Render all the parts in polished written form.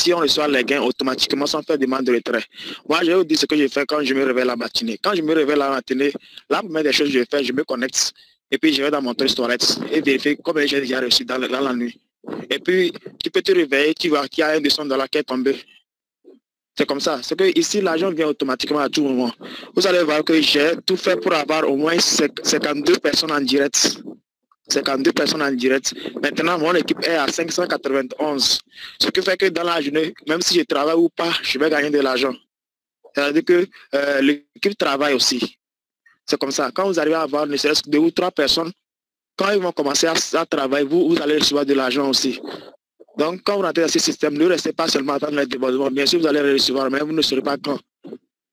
si on reçoit les gains automatiquement sans faire demande de retrait. Moi, je vais vous dire ce que je fais quand je me réveille la matinée. Quand je me réveille la matinée, la première des choses que je fais, je me connecte et puis je vais dans mon storage et vérifier combien j'ai déjà reçu dans la nuit. Et puis, tu peux te réveiller, tu vois qu'il y a un $200 qui est tombé. C'est comme ça. C'est que ici, l'argent vient automatiquement à tout moment. Vous allez voir que j'ai tout fait pour avoir au moins 52 personnes en direct. 52 personnes en direct. Maintenant, mon équipe est à 591. Ce qui fait que dans la journée, même si je travaille ou pas, je vais gagner de l'argent. C'est-à-dire que l'équipe travaille aussi. C'est comme ça. Quand vous arrivez à avoir ne serait-ce que 2 ou 3 personnes, quand ils vont commencer à travailler, vous allez recevoir de l'argent aussi. Donc, quand vous rentrez dans ce système, ne restez pas seulement à attendre les débordements. Bien sûr, vous allez recevoir, mais vous ne saurez pas quand.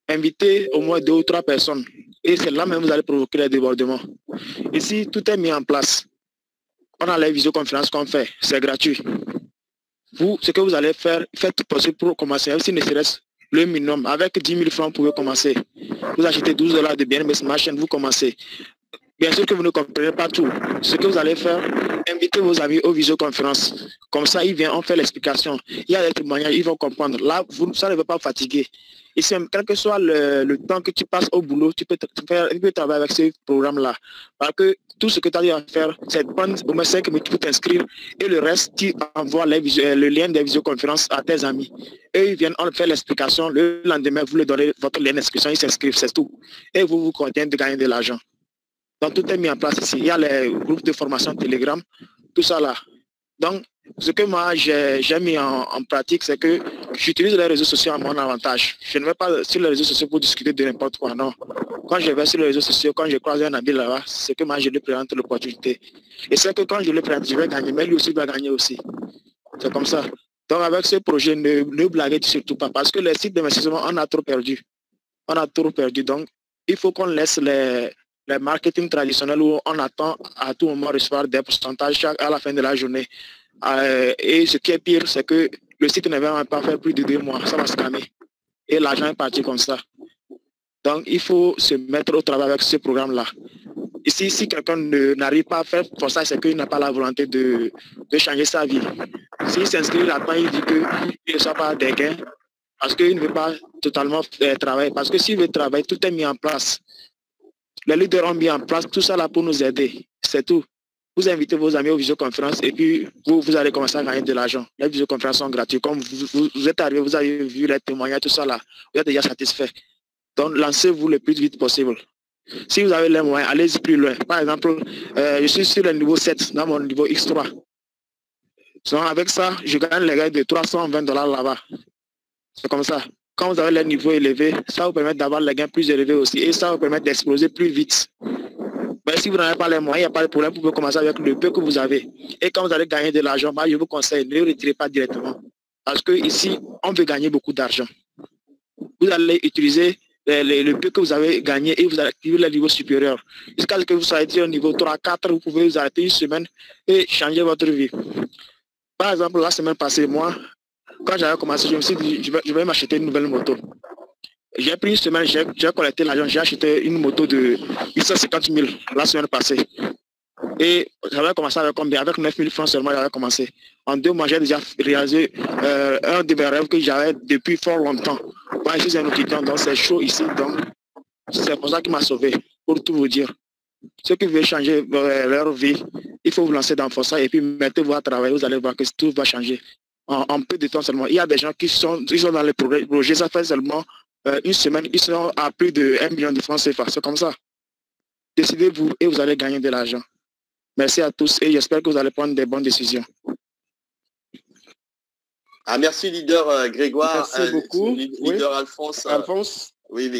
Invitez au moins 2 ou 3 personnes. Et c'est là même que vous allez provoquer les débordements. Ici, tout est mis en place. On a les visioconférences qu'on fait. C'est gratuit. Vous, ce que vous allez faire, faites tout possible pour commencer. Même si ne serait-ce le minimum. Avec 10 000 francs, vous pouvez commencer. Vous achetez $12 de biens, mais ma chaîne, vous commencez. Bien sûr que vous ne comprenez pas tout. Ce que vous allez faire, invitez vos amis aux visioconférences. Comme ça, ils viennent, on fait l'explication. Il y a des témoignages, ils vont comprendre. Là, ça ne va pas fatiguer. Et quel que soit le temps que tu passes au boulot, tu peux travailler avec ce programme-là. Parce que tout ce que tu as à faire, c'est de prendre au moins 5 minutes pour t'inscrire. Et le reste, tu envoies le lien des visioconférences à tes amis. Et ils viennent, on fait l'explication. Le lendemain, vous leur donnez votre lien d'inscription, ils s'inscrivent, c'est tout. Et vous vous contentez de gagner de l'argent. Donc, tout est mis en place ici. Il y a les groupes de formation Telegram, tout ça là. Donc, ce que moi, j'ai mis en pratique, c'est que j'utilise les réseaux sociaux à mon avantage. Je ne vais pas sur les réseaux sociaux pour discuter de n'importe quoi, non. Quand je vais sur les réseaux sociaux, quand je croise un ami là-bas, c'est que moi, je lui présente l'opportunité. Et c'est que quand je le présente, je vais gagner, mais lui aussi va gagner aussi. C'est comme ça. Donc, avec ce projet, ne blaguez surtout pas, parce que les sites d'investissement, on a trop perdu. On a trop perdu. Donc, il faut qu'on laisse les marketing traditionnels où on attend à tout moment recevoir des pourcentages à la fin de la journée. Et ce qui est pire, c'est que le site ne va pas faire plus de 2 mois, ça va se calmer. Et l'argent est parti comme ça. Donc, il faut se mettre au travail avec ce programme-là. Ici, si quelqu'un n'arrive pas à faire pour ça, c'est qu'il n'a pas la volonté de changer sa vie. S'il s'inscrit là-dedans, il dit qu'il ne soit pas des gains parce qu'il ne veut pas totalement travailler. Parce que s'il veut travailler, tout est mis en place. Les leaders ont mis en place tout ça là pour nous aider. C'est tout. Vous invitez vos amis aux visioconférences et puis vous allez commencer à gagner de l'argent. Les visioconférences sont gratuites. Comme vous êtes arrivé, vous avez vu les témoignages, tout ça là. Vous êtes déjà satisfait. Donc, lancez-vous le plus vite possible. Si vous avez les moyens, allez-y plus loin. Par exemple, je suis sur le niveau 7, dans mon niveau X3. Donc, avec ça, je gagne les gains de $320 là-bas. C'est comme ça. Quand vous avez les niveaux élevés, ça vous permet d'avoir les gains plus élevés aussi. Et ça vous permet d'exploser plus vite. Mais si vous n'avez pas les moyens, il n'y a pas de problème. Vous pouvez commencer avec le peu que vous avez. Et quand vous allez gagner de l'argent, je vous conseille, ne retirez pas directement. Parce que ici, on veut gagner beaucoup d'argent. Vous allez utiliser le peu que vous avez gagné et vous allez activer le niveau supérieur. Jusqu'à ce que vous soyez au niveau 3, 4, vous pouvez vous arrêter une semaine et changer votre vie. Par exemple, la semaine passée, moi, quand j'avais commencé, je me suis dit, je vais m'acheter une nouvelle moto. J'ai pris une semaine, j'ai collecté l'argent, j'ai acheté une moto de 850 000 la semaine passée. Et j'avais commencé avec combien? Avec 9 000 francs seulement, j'avais commencé. En 2 mois, j'ai déjà réalisé un de mes rêves que j'avais depuis fort longtemps. Moi, je suis un étudiant, donc c'est chaud ici. Donc, c'est pour ça qu'il m'a sauvé, pour tout vous dire. Ceux qui veulent changer leur vie, il faut vous lancer dans Fossa et puis mettez-vous à travailler, vous allez voir que tout va changer. En peu de temps seulement. Il y a des gens qui sont dans les projets, ça fait seulement une semaine, ils sont à plus de 1 million de francs CFA. C'est comme ça. Décidez-vous et vous allez gagner de l'argent. Merci à tous et j'espère que vous allez prendre des bonnes décisions. Merci leader Grégoire. Merci beaucoup. Leader oui. Alphonse. Alphonse. Oui, oui.